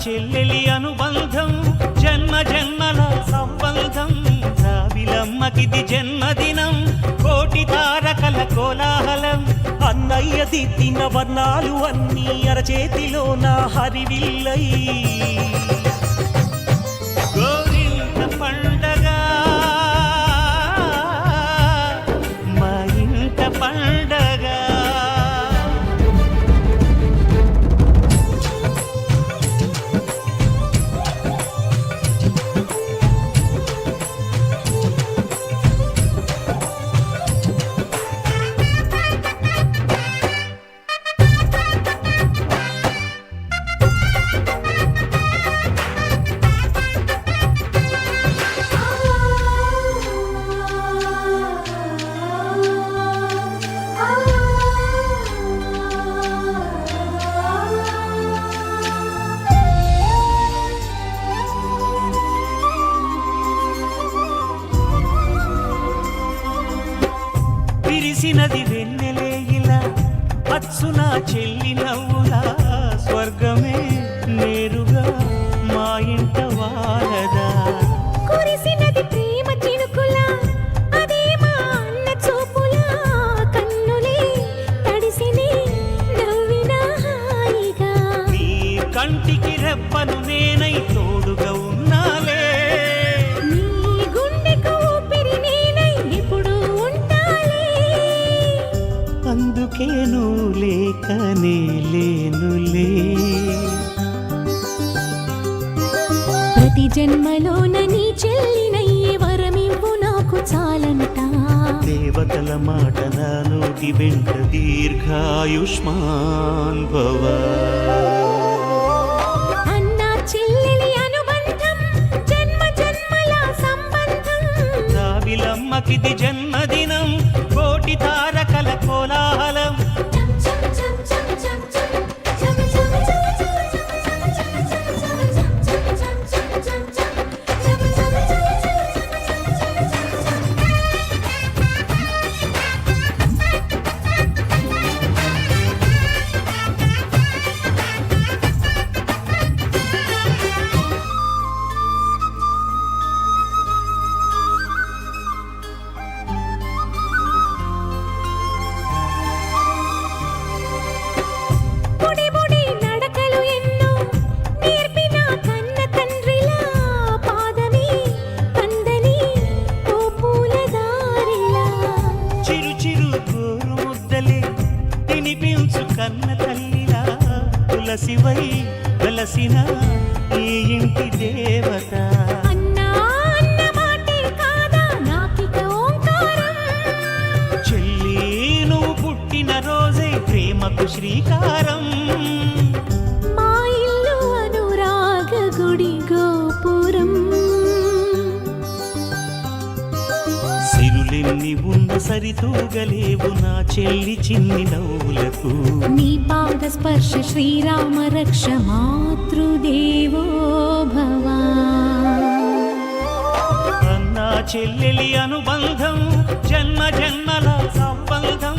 చెల్లెలి అనుబంధం జన్మ జన్మల సంబంధం జాబిలమ్మకిది జన్మదినం కోటి తారకల కోలాహలం అన్నయ్య దిద్దిన వర్ణాలు అన్నీ అరచేతిలో నా హరివిల్లై గోరింట పండగ మా ఇంట పండగ విరిసినది వెన్నెలే ఇలా అచ్చున చెల్లి నవ్వులా స్వర్గమే నేరుగా మా ఇంట వారదా కురిసినది ప్రేమ చినుకులా అదే మా అన్న చూపులా కన్నులే తడిసిని నవ్విన హాయిగా నీ కంటికి రెప్పను నేనై తోడుగా ఉన్నాలే నీ గుండెకు ఊపిరి నేనై ఎప్పుడు ఉంటాలే అందుకే నువ్వు లేకనే లేనులే ప్రతి జన్మలోన నీ చెల్లినయ్యే వరమివ్వు నాకు చాలంట దేవతల మాట నా నోటి వెంట దీర్ఘాయుష్మాన్ భవ అన్నా చెల్లెలి అనుబంధం జన్మ జన్మల సంబంధం రావిలమ్మకిది జన్మదినం కోటి తారకల కోలాహలం బుడి బుడి నడకలు ఎన్నో నేర్పిన కన్న తండ్రిలా పాదమే కందని ఓ పూల దారిలా చిరు చిరు గోరు ముద్దలే తినిపించు కన్న తల్లిలా తులసివై వెలసిన ఈ ఇంటి దేవత అన్నా అన్న మాటే కాదా నాకిక ఓంకారం చెల్లి నువ్వు పుట్టిన రోజే ప్రేమకు శ్రీకారం మా ఇల్లు అనురాగ గుడి గోపురం సిరులెన్ని ఉన్న సరితూగలేవు నా చెల్లి చిన్ని నవ్వులకు నీ పాద స్పర్శ శ్రీరామ రక్ష మాతృదేవో భవ అన్నా చెల్లెలి అనుబంధం జన్మ జన్మల సంబంధం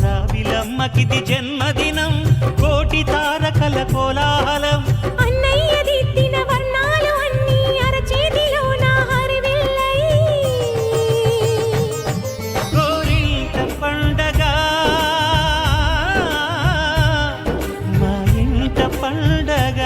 రావిలమ్మకిది జన్మదినం కోటి తారకల కోలాహలం అన్నయ్య దిద్దిన వర్ణాలు అన్నీ అరచేతిలో నా హరివిల్లై గోరింట పండగ మా ఇంట పండగ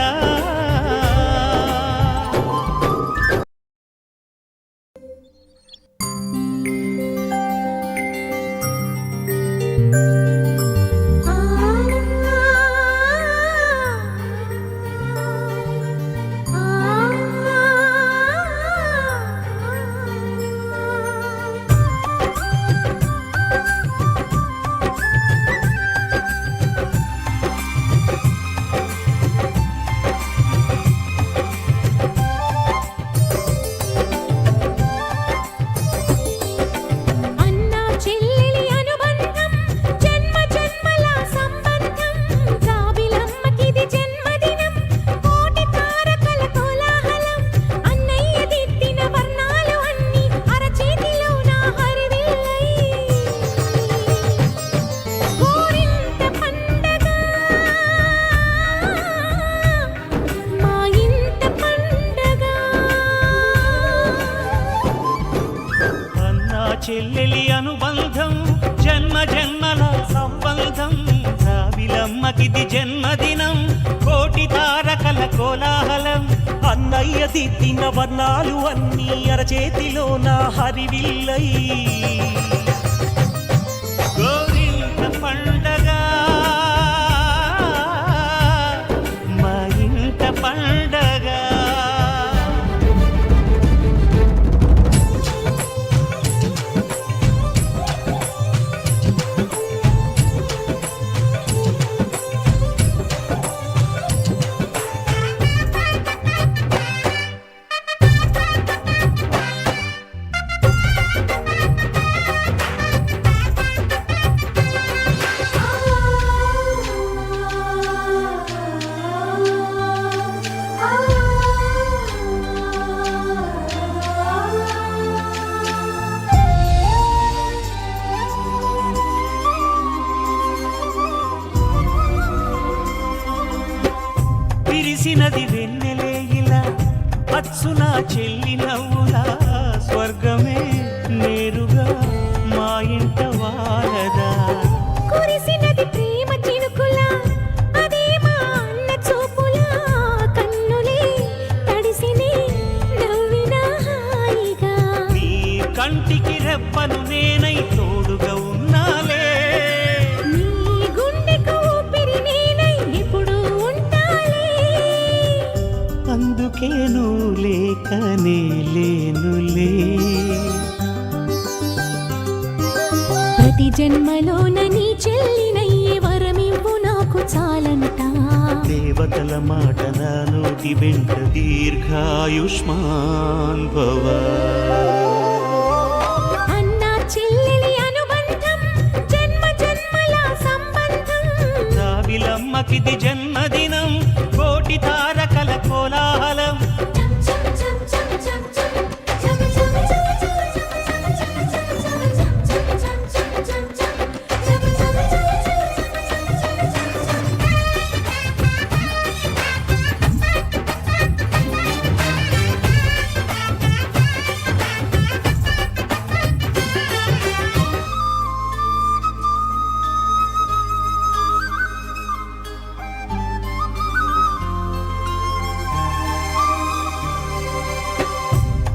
రావిలమ్మకిది జన్మదినం కోటి తారకల కోలాహలం అన్నయ్య దిద్దిన వర్ణాలు అన్నీ అరచేతిలో నా హరివిల్లై గోరింట పండగ మా ఇంట పండగ విరిసినది వెన్నెలే ఇలా అచ్చు నా చెల్లి నవ్వులా స్వర్గమే నేరుగా మా ఇంట వారదా కురిసినది ప్రేమ చినుకులా అదే మా అన్న చూపులా కన్నులే తడిసినే నవ్వినా హాయిగా నీ కంటికి రెప్పను నేనై తోడుగా ఉన్నాలే నీ గుండెకు ఊపిరి నేనై ఎప్పుడు ఉంటాలే అందుకే నువ్వు లేకనే లేనులే ప్రతి జన్మలోన నీ చెల్లినయ్యే వరమివ్వు నాకు చాలంట దేవతల మాట నా నోటి వెంట దీర్ఘాయుష్మాన్ భవ అన్నా చెల్లెలి అనుబంధం జన్మ జన్మల సంబంధం రావిలమ్మకిది జన్మదినం కోటి తారకల కోలాహలం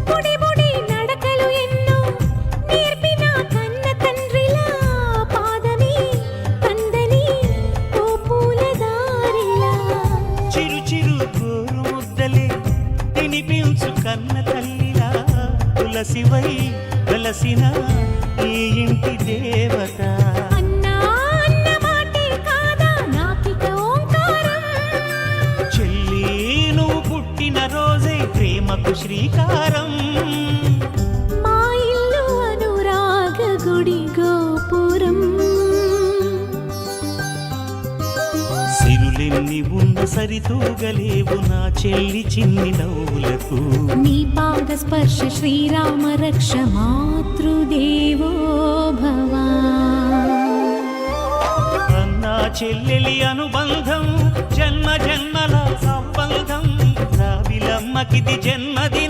బుడి బుడి నడకలు ఎన్నో నేర్పిన కన్న తండ్రిలా పాదమే పందని ఓ పూల దారిలా చిరు చిరు గోరు ముద్దలే తినిపించు కన్న తల్లిలా తులసివై వెలసిన ఈ ఇంటి దేవత అన్నా అన్న మాటే కాదా నాకిక ఓంకారం చెల్లి నువ్వు పుట్టిన రోజే ప్రేమకు శ్రీకారం మా ఇల్లు అనురాగ గుడి గోపురం సిరులెన్ని ఉన్న సరితూగలేవు నా చెల్లి చిన్ని నవ్వులకు నీ పాద స్పర్శ శ్రీరామ రక్ష మాతృదేవో భవ అన్నా చెల్లెలి అనుబంధం జన్మ జన్మల సంబంధం రావిలమ్మకిది జన్మది